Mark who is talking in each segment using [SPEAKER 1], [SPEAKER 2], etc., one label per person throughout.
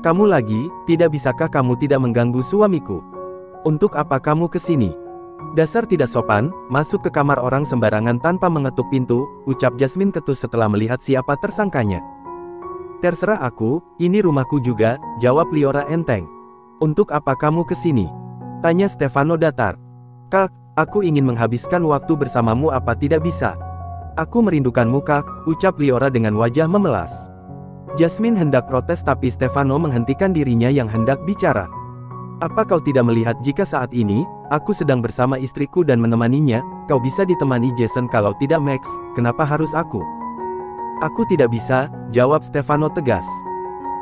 [SPEAKER 1] Kamu lagi, tidak bisakah kamu tidak mengganggu suamiku? Untuk apa kamu kesini? Dasar tidak sopan, masuk ke kamar orang sembarangan tanpa mengetuk pintu, ucap Jasmine ketus setelah melihat siapa tersangkanya. Terserah aku, ini rumahku juga, jawab Liora enteng. Untuk apa kamu kesini? Tanya Stefano datar. Kak, aku ingin menghabiskan waktu bersamamu, apa tidak bisa? Aku merindukanmu kak, ucap Liora dengan wajah memelas. Jasmine hendak protes tapi Stefano menghentikan dirinya yang hendak bicara. Apa kau tidak melihat jika saat ini, aku sedang bersama istriku dan menemaninya, kau bisa ditemani Jason kalau tidak Max, kenapa harus aku? Aku tidak bisa, jawab Stefano tegas.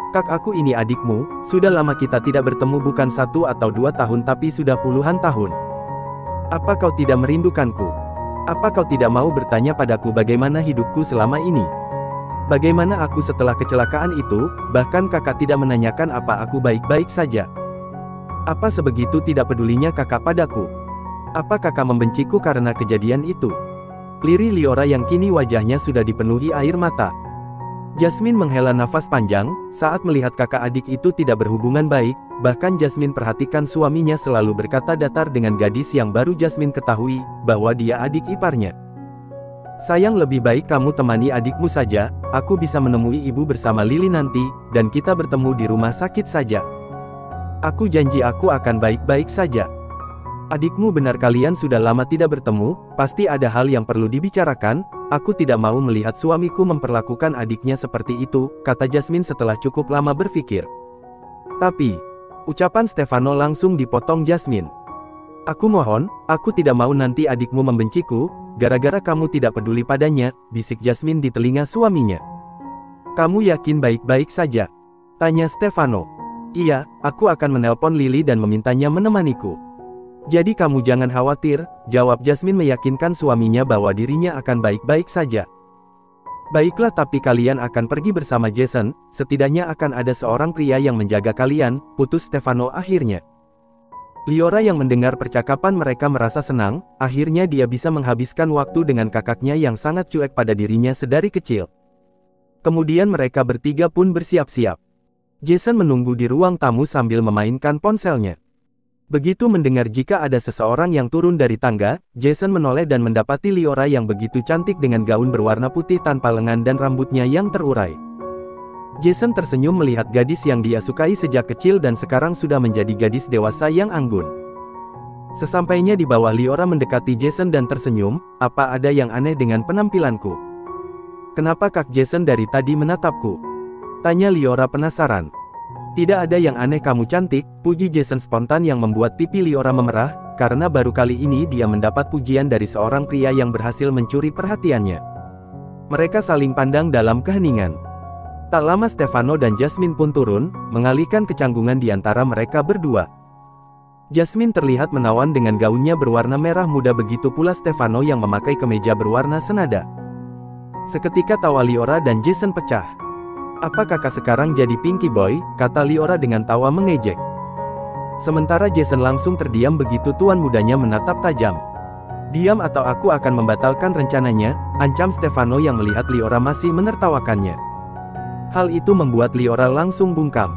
[SPEAKER 1] Kak, aku ini adikmu, sudah lama kita tidak bertemu, bukan 1 atau 2 tahun tapi sudah puluhan tahun. Apa kau tidak merindukanku? Apa kau tidak mau bertanya padaku bagaimana hidupku selama ini? Bagaimana aku setelah kecelakaan itu, bahkan kakak tidak menanyakan apa aku baik-baik saja. Apa sebegitu tidak pedulinya kakak padaku? Apa kakak membenciku karena kejadian itu? Lirih Liora yang kini wajahnya sudah dipenuhi air mata. Jasmine menghela nafas panjang, saat melihat kakak adik itu tidak berhubungan baik, bahkan Jasmine perhatikan suaminya selalu berkata datar dengan gadis yang baru Jasmine ketahui, bahwa dia adik iparnya. Sayang, lebih baik kamu temani adikmu saja, aku bisa menemui ibu bersama Lily nanti, dan kita bertemu di rumah sakit saja. Aku janji aku akan baik-baik saja. Adikmu benar, kalian sudah lama tidak bertemu, pasti ada hal yang perlu dibicarakan, aku tidak mau melihat suamiku memperlakukan adiknya seperti itu, kata Jasmine setelah cukup lama berpikir. Tapi, ucapan Stefano langsung dipotong Jasmine. Aku mohon, aku tidak mau nanti adikmu membenciku, gara-gara kamu tidak peduli padanya, bisik Jasmine di telinga suaminya. Kamu yakin baik-baik saja? Tanya Stefano. Iya, aku akan menelpon Lily dan memintanya menemaniku. Jadi kamu jangan khawatir, jawab Jasmine meyakinkan suaminya bahwa dirinya akan baik-baik saja. Baiklah, tapi kalian akan pergi bersama Jason, setidaknya akan ada seorang pria yang menjaga kalian, putus Stefano akhirnya. Liora yang mendengar percakapan mereka merasa senang, akhirnya dia bisa menghabiskan waktu dengan kakaknya yang sangat cuek pada dirinya sedari kecil. Kemudian mereka bertiga pun bersiap-siap. Jason menunggu di ruang tamu sambil memainkan ponselnya. Begitu mendengar jika ada seseorang yang turun dari tangga, Jason menoleh dan mendapati Liora yang begitu cantik dengan gaun berwarna putih tanpa lengan dan rambutnya yang terurai. Jason tersenyum melihat gadis yang dia sukai sejak kecil dan sekarang sudah menjadi gadis dewasa yang anggun. Sesampainya di bawah, Liora mendekati Jason dan tersenyum, apa ada yang aneh dengan penampilanku? Kenapa Kak Jason dari tadi menatapku? Tanya Liora penasaran. Tidak ada yang aneh, kamu cantik, puji Jason spontan yang membuat pipi Liora memerah, karena baru kali ini dia mendapat pujian dari seorang pria yang berhasil mencuri perhatiannya. Mereka saling pandang dalam keheningan. Tak lama Stefano dan Jasmine pun turun, mengalihkan kecanggungan di antara mereka berdua. Jasmine terlihat menawan dengan gaunnya berwarna merah muda, begitu pula Stefano yang memakai kemeja berwarna senada. Seketika tawa Liora dan Jason pecah. Apa kakak sekarang jadi Pinky Boy, kata Liora dengan tawa mengejek. Sementara Jason langsung terdiam begitu tuan mudanya menatap tajam. Diam atau aku akan membatalkan rencananya, ancam Stefano yang melihat Liora masih menertawakannya. Hal itu membuat Liora langsung bungkam.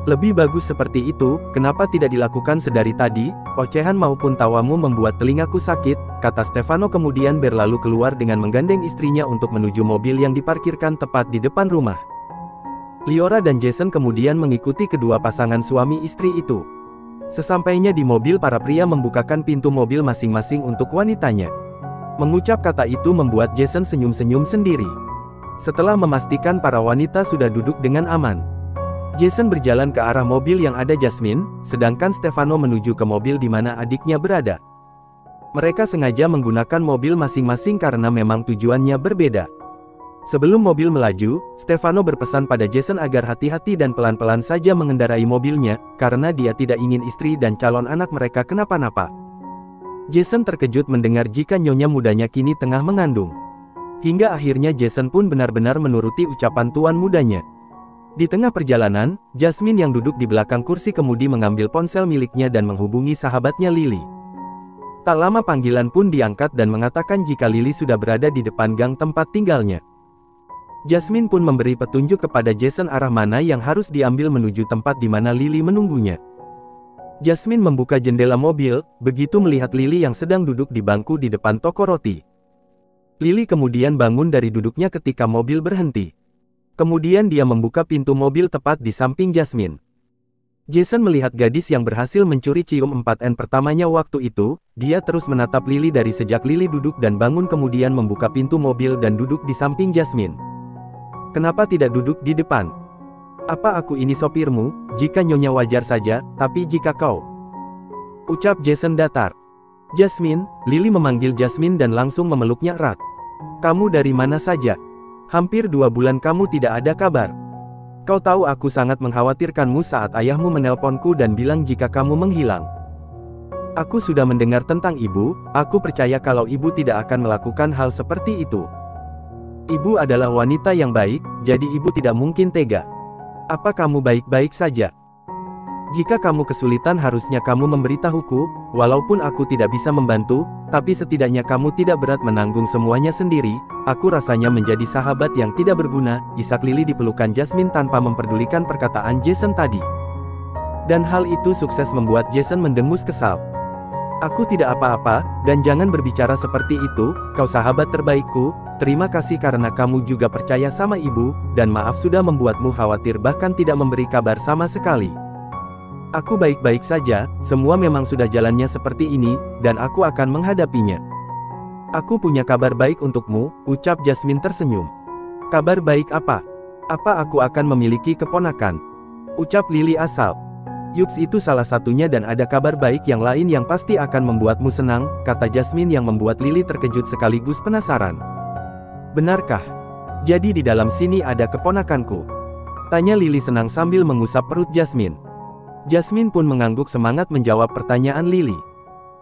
[SPEAKER 1] Lebih bagus seperti itu, kenapa tidak dilakukan sedari tadi? Ocehan maupun tawamu membuat telingaku sakit, kata Stefano kemudian berlalu keluar dengan menggandeng istrinya untuk menuju mobil yang diparkirkan tepat di depan rumah. Liora dan Jason kemudian mengikuti kedua pasangan suami istri itu. Sesampainya di mobil, para pria membukakan pintu mobil masing-masing untuk wanitanya. Mengucap kata itu membuat Jason senyum-senyum sendiri. Setelah memastikan para wanita sudah duduk dengan aman, Jason berjalan ke arah mobil yang ada Jasmine, sedangkan Stefano menuju ke mobil di mana adiknya berada. Mereka sengaja menggunakan mobil masing-masing karena memang tujuannya berbeda. Sebelum mobil melaju, Stefano berpesan pada Jason agar hati-hati dan pelan-pelan saja mengendarai mobilnya, karena dia tidak ingin istri dan calon anak mereka kenapa-napa. Jason terkejut mendengar jika nyonya mudanya kini tengah mengandung. Hingga akhirnya Jason pun benar-benar menuruti ucapan tuan mudanya. Di tengah perjalanan, Jasmine yang duduk di belakang kursi kemudi mengambil ponsel miliknya dan menghubungi sahabatnya Lily. Tak lama panggilan pun diangkat dan mengatakan jika Lily sudah berada di depan gang tempat tinggalnya. Jasmine pun memberi petunjuk kepada Jason arah mana yang harus diambil menuju tempat di mana Lily menunggunya. Jasmine membuka jendela mobil, begitu melihat Lily yang sedang duduk di bangku di depan toko roti. Lily kemudian bangun dari duduknya ketika mobil berhenti. Kemudian dia membuka pintu mobil tepat di samping Jasmine. Jason melihat gadis yang berhasil mencuri cium 4N pertamanya waktu itu, dia terus menatap Lily dari sejak Lily duduk dan bangun kemudian membuka pintu mobil dan duduk di samping Jasmine. Kenapa tidak duduk di depan? Apa aku ini sopirmu? Jika nyonya wajar saja, tapi jika kau... Ucap Jason datar. Jasmine, Lily memanggil Jasmine dan langsung memeluknya erat. Kamu dari mana saja? Hampir 2 bulan kamu tidak ada kabar. Kau tahu aku sangat mengkhawatirkanmu saat ayahmu menelponku dan bilang jika kamu menghilang. Aku sudah mendengar tentang ibu, aku percaya kalau ibu tidak akan melakukan hal seperti itu. Ibu adalah wanita yang baik, jadi ibu tidak mungkin tega. Apa kamu baik-baik saja? Jika kamu kesulitan harusnya kamu memberitahuku, walaupun aku tidak bisa membantu, tapi setidaknya kamu tidak berat menanggung semuanya sendiri. Aku rasanya menjadi sahabat yang tidak berguna. Isak Lily di pelukan Jasmine tanpa memperdulikan perkataan Jason tadi. Dan hal itu sukses membuat Jason mendengus kesal. Aku tidak apa-apa, dan jangan berbicara seperti itu, kau sahabat terbaikku. Terima kasih karena kamu juga percaya sama ibu, dan maaf sudah membuatmu khawatir bahkan tidak memberi kabar sama sekali. Aku baik-baik saja, semua memang sudah jalannya seperti ini, dan aku akan menghadapinya. Aku punya kabar baik untukmu, ucap Jasmine tersenyum. Kabar baik apa? Apa aku akan memiliki keponakan? Ucap Lily asal. Yups, itu salah satunya dan ada kabar baik yang lain yang pasti akan membuatmu senang, kata Jasmine yang membuat Lily terkejut sekaligus penasaran. Benarkah? Jadi di dalam sini ada keponakanku? Tanya Lily senang sambil mengusap perut Jasmine. Jasmine pun mengangguk semangat menjawab pertanyaan Lily.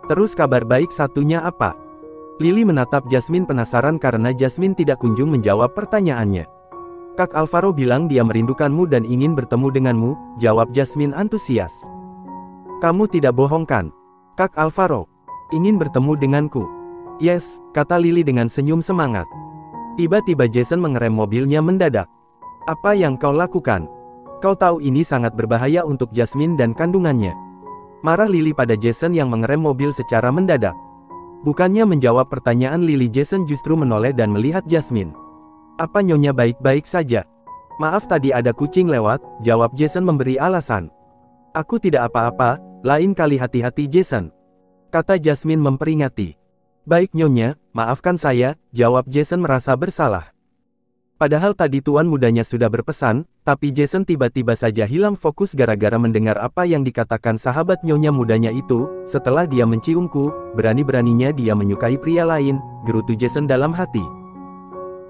[SPEAKER 1] Terus kabar baik satunya apa? Lily menatap Jasmine penasaran karena Jasmine tidak kunjung menjawab pertanyaannya. Kak Alvaro bilang dia merindukanmu dan ingin bertemu denganmu, jawab Jasmine antusias. Kamu tidak bohong kan? Kak Alvaro ingin bertemu denganku. Yes, kata Lily dengan senyum semangat. Tiba-tiba Jason mengerem mobilnya mendadak. Apa yang kau lakukan? Kau tahu ini sangat berbahaya untuk Jasmine dan kandungannya. Marah Lily pada Jason yang mengerem mobil secara mendadak. Bukannya menjawab pertanyaan Lily, Jason justru menoleh dan melihat Jasmine. Apa nyonya baik-baik saja? Maaf tadi ada kucing lewat, jawab Jason memberi alasan. Aku tidak apa-apa, lain kali hati-hati Jason, kata Jasmine memperingati. Baik nyonya, maafkan saya, jawab Jason merasa bersalah. Padahal tadi tuan mudanya sudah berpesan, tapi Jason tiba-tiba saja hilang fokus gara-gara mendengar apa yang dikatakan sahabat nyonya mudanya itu. Setelah dia menciumku, berani-beraninya dia menyukai pria lain, gerutu Jason dalam hati.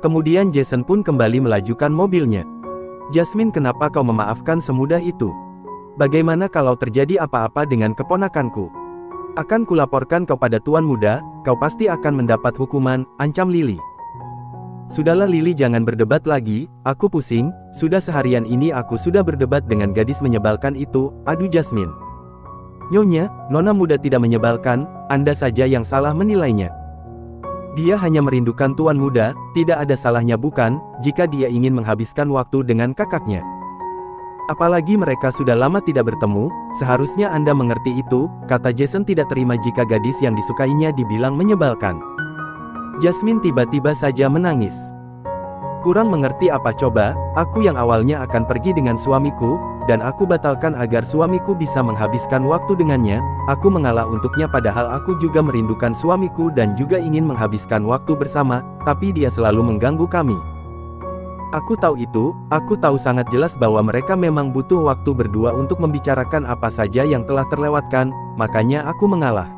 [SPEAKER 1] Kemudian Jason pun kembali melajukan mobilnya. Jasmine, kenapa kau memaafkan semudah itu? Bagaimana kalau terjadi apa-apa dengan keponakanku? Akan kulaporkan kau pada tuan muda, kau pasti akan mendapat hukuman, ancam Lily. Sudahlah Lily, jangan berdebat lagi, aku pusing, sudah seharian ini aku sudah berdebat dengan gadis menyebalkan itu, aduh Jasmine. Nyonya, nona muda tidak menyebalkan, Anda saja yang salah menilainya. Dia hanya merindukan tuan muda, tidak ada salahnya bukan, jika dia ingin menghabiskan waktu dengan kakaknya. Apalagi mereka sudah lama tidak bertemu, seharusnya Anda mengerti itu, kata Jason tidak terima jika gadis yang disukainya dibilang menyebalkan. Jasmine tiba-tiba saja menangis. Kurang mengerti apa coba, aku yang awalnya akan pergi dengan suamiku, dan aku batalkan agar suamiku bisa menghabiskan waktu dengannya, aku mengalah untuknya padahal aku juga merindukan suamiku dan juga ingin menghabiskan waktu bersama, tapi dia selalu mengganggu kami. Aku tahu itu, aku tahu sangat jelas bahwa mereka memang butuh waktu berdua untuk membicarakan apa saja yang telah terlewatkan, makanya aku mengalah.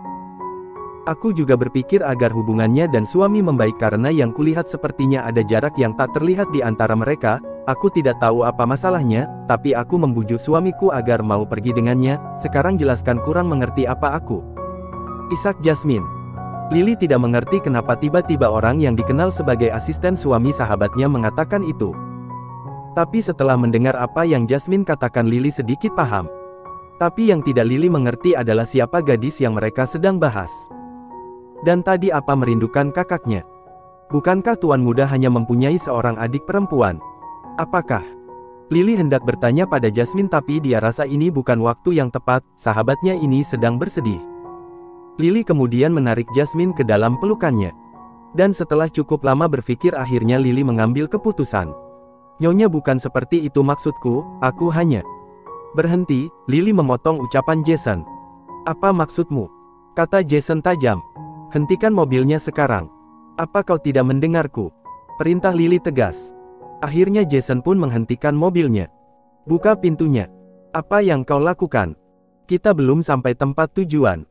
[SPEAKER 1] Aku juga berpikir agar hubungannya dan suami membaik karena yang kulihat sepertinya ada jarak yang tak terlihat di antara mereka. Aku tidak tahu apa masalahnya, tapi aku membujuk suamiku agar mau pergi dengannya. Sekarang jelaskan, kurang mengerti apa aku. Isak Jasmine. Lily tidak mengerti kenapa tiba-tiba orang yang dikenal sebagai asisten suami sahabatnya mengatakan itu. Tapi setelah mendengar apa yang Jasmine katakan, Lily sedikit paham. Tapi yang tidak Lily mengerti adalah siapa gadis yang mereka sedang bahas. Dan tadi apa merindukan kakaknya. Bukankah tuan muda hanya mempunyai seorang adik perempuan? Apakah? Lily hendak bertanya pada Jasmine tapi dia rasa ini bukan waktu yang tepat, sahabatnya ini sedang bersedih. Lily kemudian menarik Jasmine ke dalam pelukannya. Dan setelah cukup lama berpikir akhirnya Lily mengambil keputusan. Nyonya bukan seperti itu maksudku, aku hanya... Berhenti, Lily memotong ucapan Jason. Apa maksudmu? Kata Jason tajam. Hentikan mobilnya sekarang. Apa kau tidak mendengarku? Perintah Lily tegas. Akhirnya Jason pun menghentikan mobilnya. Buka pintunya. Apa yang kau lakukan? Kita belum sampai tempat tujuan.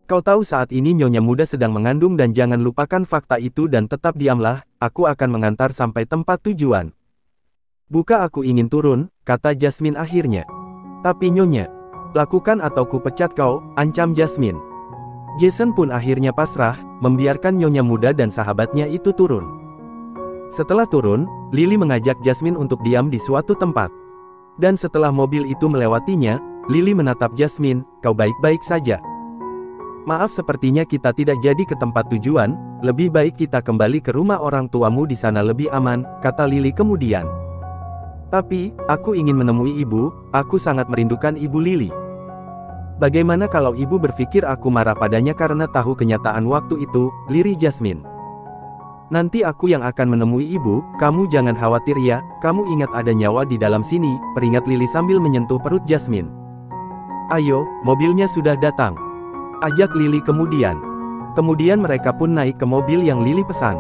[SPEAKER 1] Kau tahu saat ini nyonya muda sedang mengandung dan jangan lupakan fakta itu dan tetap diamlah, aku akan mengantar sampai tempat tujuan. Buka aku ingin turun, kata Jasmine akhirnya. Tapi nyonya, lakukan atau ku pecat kau, ancam Jasmine. Jason pun akhirnya pasrah, membiarkan nyonya muda dan sahabatnya itu turun. Setelah turun, Lily mengajak Jasmine untuk diam di suatu tempat. Dan setelah mobil itu melewatinya, Lily menatap Jasmine, kau baik-baik saja. Maaf sepertinya kita tidak jadi ke tempat tujuan, lebih baik kita kembali ke rumah orang tuamu di sana lebih aman, kata Lily kemudian. Tapi, aku ingin menemui ibu, aku sangat merindukan ibu Lily. Bagaimana kalau ibu berpikir aku marah padanya karena tahu kenyataan waktu itu, lirih Jasmine. Nanti aku yang akan menemui ibu, kamu jangan khawatir ya, kamu ingat ada nyawa di dalam sini, peringat Lily sambil menyentuh perut Jasmine. Ayo, mobilnya sudah datang. Ajak Lily kemudian. Kemudian mereka pun naik ke mobil yang Lily pesan.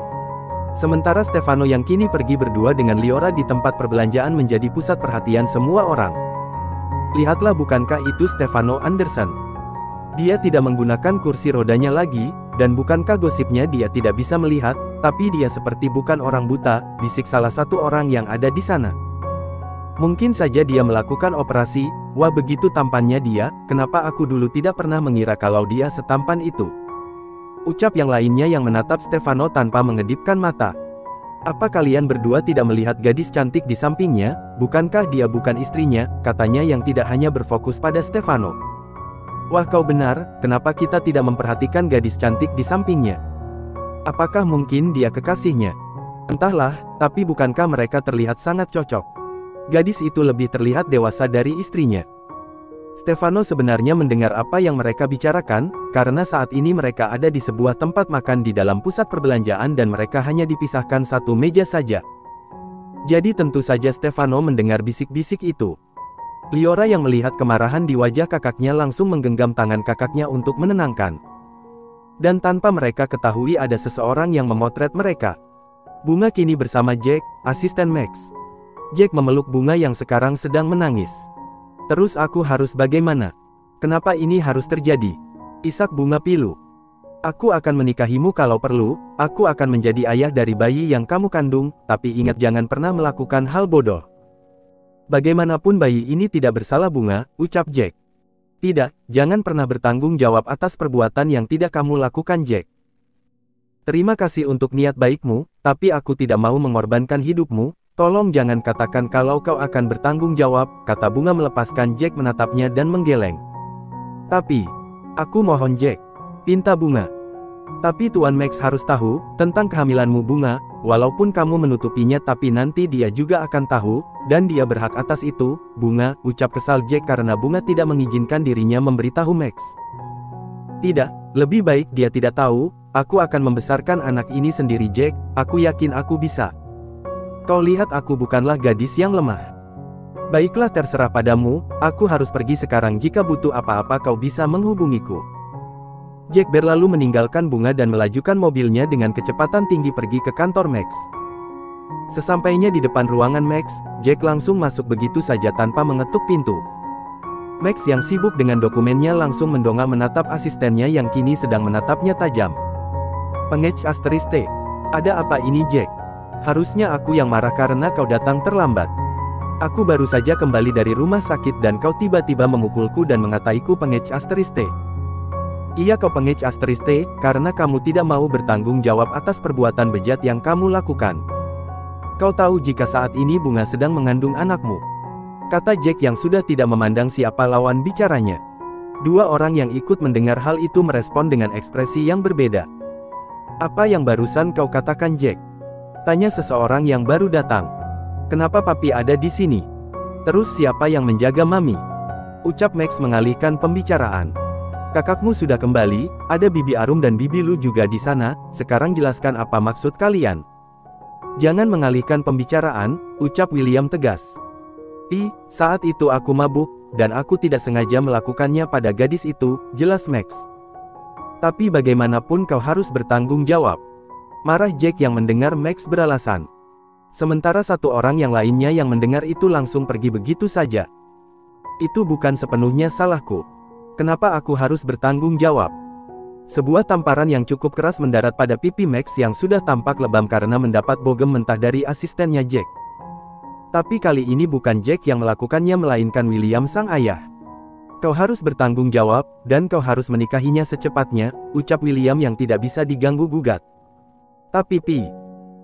[SPEAKER 1] Sementara Stefano yang kini pergi berdua dengan Liora di tempat perbelanjaan menjadi pusat perhatian semua orang. Lihatlah bukankah itu Stefano Anderson? Dia tidak menggunakan kursi rodanya lagi, dan bukankah gosipnya dia tidak bisa melihat, tapi dia seperti bukan orang buta, bisik salah satu orang yang ada di sana. Mungkin saja dia melakukan operasi, wah begitu tampannya dia, kenapa aku dulu tidak pernah mengira kalau dia setampan itu. Ucap yang lainnya yang menatap Stefano tanpa mengedipkan mata. Apa kalian berdua tidak melihat gadis cantik di sampingnya, bukankah dia bukan istrinya, katanya yang tidak hanya berfokus pada Stefano. Wah kau benar, kenapa kita tidak memperhatikan gadis cantik di sampingnya? Apakah mungkin dia kekasihnya? Entahlah, tapi bukankah mereka terlihat sangat cocok? Gadis itu lebih terlihat dewasa dari istrinya. Stefano sebenarnya mendengar apa yang mereka bicarakan, karena saat ini mereka ada di sebuah tempat makan di dalam pusat perbelanjaan dan mereka hanya dipisahkan satu meja saja. Jadi tentu saja Stefano mendengar bisik-bisik itu. Liora yang melihat kemarahan di wajah kakaknya langsung menggenggam tangan kakaknya untuk menenangkan. Dan tanpa mereka ketahui ada seseorang yang memotret mereka. Bunga kini bersama Jack, asisten Max. Jack memeluk Bunga yang sekarang sedang menangis. Terus aku harus bagaimana? Kenapa ini harus terjadi? Isak Bunga pilu. Aku akan menikahimu kalau perlu, aku akan menjadi ayah dari bayi yang kamu kandung, tapi ingat jangan pernah melakukan hal bodoh. Bagaimanapun bayi ini tidak bersalah Bunga, ucap Jack. Tidak, jangan pernah bertanggung jawab atas perbuatan yang tidak kamu lakukan Jack. Terima kasih untuk niat baikmu, tapi aku tidak mau mengorbankan hidupmu. Tolong jangan katakan kalau kau akan bertanggung jawab, kata Bunga melepaskan Jack menatapnya dan menggeleng. Tapi, aku mohon Jack, pinta Bunga. Tapi Tuan Max harus tahu, tentang kehamilanmu Bunga, walaupun kamu menutupinya tapi nanti dia juga akan tahu, dan dia berhak atas itu, Bunga, ucap kesal Jack karena Bunga tidak mengizinkan dirinya memberitahu Max. Tidak, lebih baik dia tidak tahu, aku akan membesarkan anak ini sendiri Jack, aku yakin aku bisa. Kau lihat aku bukanlah gadis yang lemah. Baiklah terserah padamu, aku harus pergi sekarang jika butuh apa-apa kau bisa menghubungiku. Jack berlalu meninggalkan Bunga dan melajukan mobilnya dengan kecepatan tinggi pergi ke kantor Max. Sesampainya di depan ruangan Max, Jack langsung masuk begitu saja tanpa mengetuk pintu. Max yang sibuk dengan dokumennya langsung mendongak menatap asistennya yang kini sedang menatapnya tajam. Pengec asterisk. Ada apa ini Jack? Harusnya aku yang marah karena kau datang terlambat. Aku baru saja kembali dari rumah sakit dan kau tiba-tiba memukulku dan mengataiku pengec asterisk. Iya kau pengec asterisk, karena kamu tidak mau bertanggung jawab atas perbuatan bejat yang kamu lakukan. Kau tahu jika saat ini Bunga sedang mengandung anakmu. Kata Jack yang sudah tidak memandang siapa lawan bicaranya. Dua orang yang ikut mendengar hal itu merespon dengan ekspresi yang berbeda. Apa yang barusan kau katakan, Jack? Tanya seseorang yang baru datang. Kenapa papi ada di sini? Terus siapa yang menjaga mami? Ucap Max mengalihkan pembicaraan. Kakakmu sudah kembali, ada Bibi Arum dan Bibi Lu juga di sana, sekarang jelaskan apa maksud kalian. Jangan mengalihkan pembicaraan, ucap William tegas. Saat itu aku mabuk, dan aku tidak sengaja melakukannya pada gadis itu, jelas Max. Tapi bagaimanapun kau harus bertanggung jawab. Marah Jack yang mendengar Max beralasan. Sementara satu orang yang lainnya yang mendengar itu langsung pergi begitu saja. Itu bukan sepenuhnya salahku. Kenapa aku harus bertanggung jawab? Sebuah tamparan yang cukup keras mendarat pada pipi Max yang sudah tampak lebam karena mendapat bogem mentah dari asistennya Jack. Tapi kali ini bukan Jack yang melakukannya melainkan William sang ayah. Kau harus bertanggung jawab, dan kau harus menikahinya secepatnya, ucap William yang tidak bisa diganggu-gugat. Tapi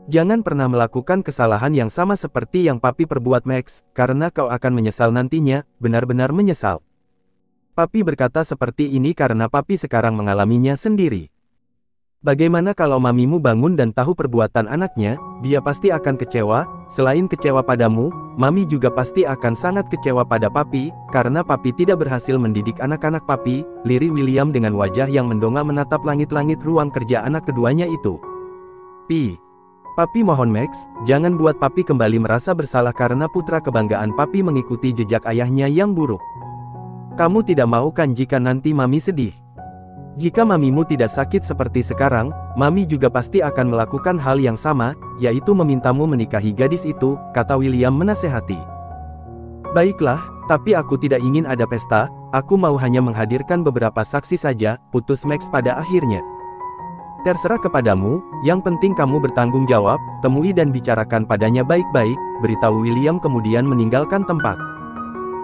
[SPEAKER 1] jangan pernah melakukan kesalahan yang sama seperti yang papi perbuat Max, karena kau akan menyesal nantinya, benar-benar menyesal. Papi berkata seperti ini karena papi sekarang mengalaminya sendiri. Bagaimana kalau mamimu bangun dan tahu perbuatan anaknya, dia pasti akan kecewa. Selain kecewa padamu, mami juga pasti akan sangat kecewa pada papi, karena papi tidak berhasil mendidik anak-anak papi, lirik William dengan wajah yang mendongak menatap langit-langit ruang kerja anak keduanya itu. Papi mohon Max, jangan buat papi kembali merasa bersalah karena putra kebanggaan papi mengikuti jejak ayahnya yang buruk. Kamu tidak mau kan jika nanti mami sedih? Jika mamimu tidak sakit seperti sekarang, mami juga pasti akan melakukan hal yang sama, yaitu memintamu menikahi gadis itu, kata William menasehati. Baiklah, tapi aku tidak ingin ada pesta, aku mau hanya menghadirkan beberapa saksi saja, putus Max pada akhirnya. Terserah kepadamu, yang penting kamu bertanggung jawab, temui dan bicarakan padanya baik-baik, beritahu William kemudian meninggalkan tempat.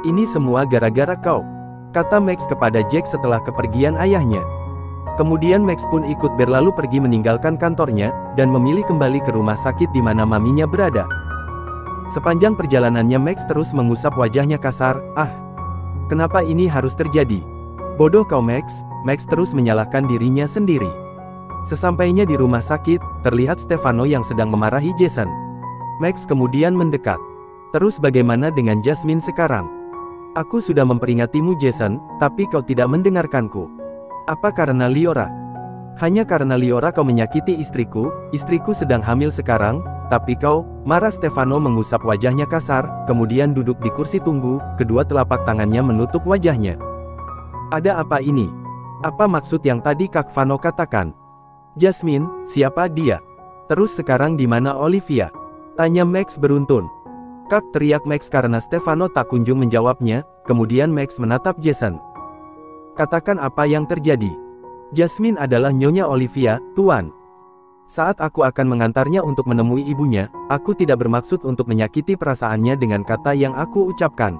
[SPEAKER 1] Ini semua gara-gara kau, kata Max kepada Jack setelah kepergian ayahnya. Kemudian Max pun ikut berlalu pergi meninggalkan kantornya, dan memilih kembali ke rumah sakit di mana maminya berada. Sepanjang perjalanannya Max terus mengusap wajahnya kasar, kenapa ini harus terjadi? Bodoh kau Max, Max terus menyalahkan dirinya sendiri. Sesampainya di rumah sakit, terlihat Stefano yang sedang memarahi Jason. Max kemudian mendekat. Terus bagaimana dengan Jasmine sekarang? Aku sudah memperingatmu Jason, tapi kau tidak mendengarkanku. Apa karena Liora? Hanya karena Liora kau menyakiti istriku sedang hamil sekarang, tapi kau, marah Stefano mengusap wajahnya kasar, kemudian duduk di kursi tunggu, kedua telapak tangannya menutup wajahnya. Ada apa ini? Apa maksud yang tadi Kak Vano katakan? Jasmine, siapa dia? Terus sekarang di mana Olivia? Tanya Max beruntun. Kak, teriak Max karena Stefano tak kunjung menjawabnya, kemudian Max menatap Jason. Katakan apa yang terjadi. Jasmine adalah Nyonya Olivia, Tuan. Saat aku akan mengantarnya untuk menemui ibunya, aku tidak bermaksud untuk menyakiti perasaannya dengan kata yang aku ucapkan.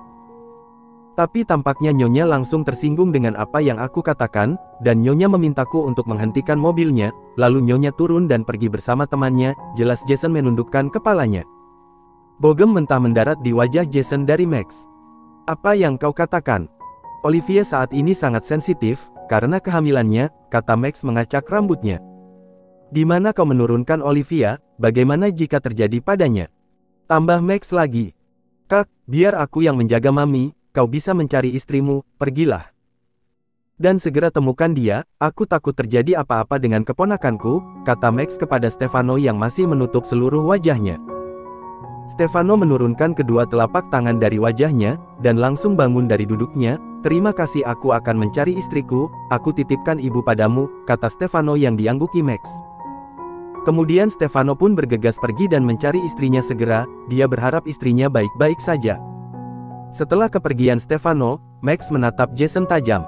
[SPEAKER 1] Tapi tampaknya Nyonya langsung tersinggung dengan apa yang aku katakan, dan Nyonya memintaku untuk menghentikan mobilnya, lalu Nyonya turun dan pergi bersama temannya, jelas Jason menundukkan kepalanya. Bogem mentah mendarat di wajah Jason dari Max. Apa yang kau katakan? Olivia saat ini sangat sensitif, karena kehamilannya, kata Max mengacak rambutnya. Di mana kau menurunkan Olivia, bagaimana jika terjadi padanya? Tambah Max lagi. Kak, biar aku yang menjaga mami. Kau bisa mencari istrimu, pergilah. Dan segera temukan dia, aku takut terjadi apa-apa dengan keponakanku, kata Max kepada Stefano yang masih menutup seluruh wajahnya. Stefano menurunkan kedua telapak tangan dari wajahnya, dan langsung bangun dari duduknya. Terima kasih, aku akan mencari istriku, aku titipkan ibu padamu, kata Stefano yang diangguki Max. Kemudian Stefano pun bergegas pergi dan mencari istrinya segera, dia berharap istrinya baik-baik saja. Setelah kepergian Stefano, Max menatap Jason tajam.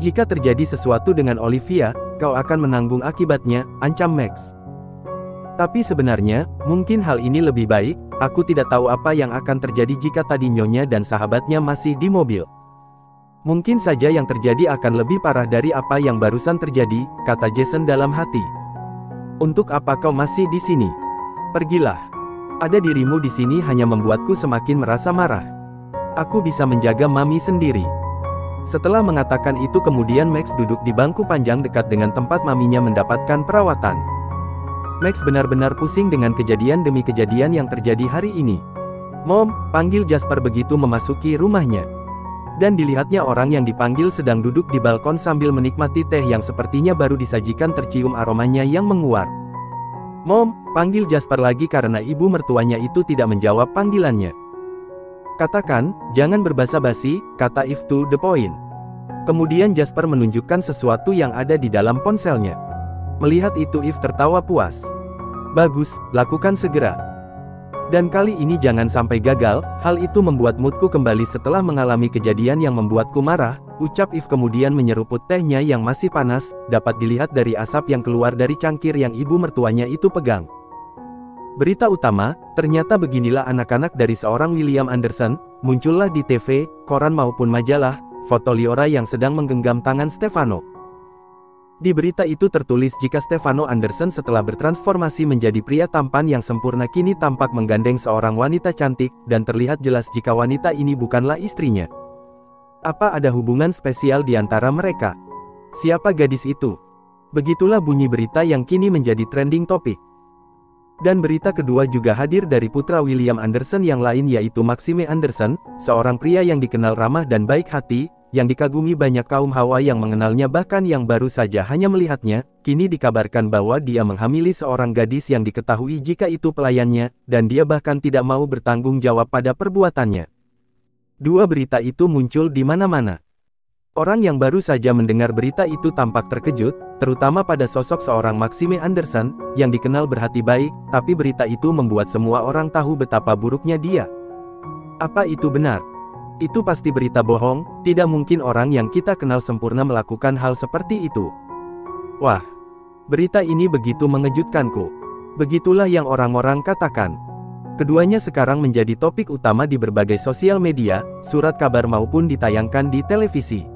[SPEAKER 1] Jika terjadi sesuatu dengan Olivia, kau akan menanggung akibatnya, ancam Max. Tapi sebenarnya, mungkin hal ini lebih baik, aku tidak tahu apa yang akan terjadi jika tadi Nyonya dan sahabatnya masih di mobil. Mungkin saja yang terjadi akan lebih parah dari apa yang barusan terjadi, kata Jason dalam hati. Untuk apa kau masih di sini? Pergilah. Ada dirimu di sini hanya membuatku semakin merasa marah. Aku bisa menjaga mami sendiri. Setelah mengatakan itu kemudian Max duduk di bangku panjang dekat dengan tempat maminya mendapatkan perawatan. Max benar-benar pusing dengan kejadian demi kejadian yang terjadi hari ini. "Mom," panggil Jasper begitu memasuki rumahnya. Dan dilihatnya orang yang dipanggil sedang duduk di balkon sambil menikmati teh yang sepertinya baru disajikan, tercium aromanya yang menguar. "Mom," panggil Jasper lagi karena ibu mertuanya itu tidak menjawab panggilannya. "Katakan, jangan berbasa-basi," kata Eve to the point. Kemudian Jasper menunjukkan sesuatu yang ada di dalam ponselnya. Melihat itu Eve tertawa puas. "Bagus, lakukan segera. Dan kali ini jangan sampai gagal, hal itu membuat moodku kembali setelah mengalami kejadian yang membuatku marah," ucap Eve kemudian menyeruput tehnya yang masih panas, dapat dilihat dari asap yang keluar dari cangkir yang ibu mertuanya itu pegang. Berita utama, ternyata beginilah anak-anak dari seorang William Anderson, muncullah di TV, koran maupun majalah, foto Liora yang sedang menggenggam tangan Stefano. Di berita itu tertulis jika Stefano Anderson setelah bertransformasi menjadi pria tampan yang sempurna kini tampak menggandeng seorang wanita cantik, dan terlihat jelas jika wanita ini bukanlah istrinya. Apa ada hubungan spesial di antara mereka? Siapa gadis itu? Begitulah bunyi berita yang kini menjadi trending topik. Dan berita kedua juga hadir dari putra William Anderson yang lain, yaitu Maxime Anderson, seorang pria yang dikenal ramah dan baik hati, yang dikagumi banyak kaum hawa yang mengenalnya bahkan yang baru saja hanya melihatnya. Kini dikabarkan bahwa dia menghamili seorang gadis yang diketahui jika itu pelayannya, dan dia bahkan tidak mau bertanggung jawab pada perbuatannya. Dua berita itu muncul di mana-mana. Orang yang baru saja mendengar berita itu tampak terkejut, terutama pada sosok seorang Maxime Anderson, yang dikenal berhati baik, tapi berita itu membuat semua orang tahu betapa buruknya dia. Apa itu benar? Itu pasti berita bohong, tidak mungkin orang yang kita kenal sempurna melakukan hal seperti itu. Wah, berita ini begitu mengejutkanku. Begitulah yang orang-orang katakan. Keduanya sekarang menjadi topik utama di berbagai sosial media, surat kabar maupun ditayangkan di televisi.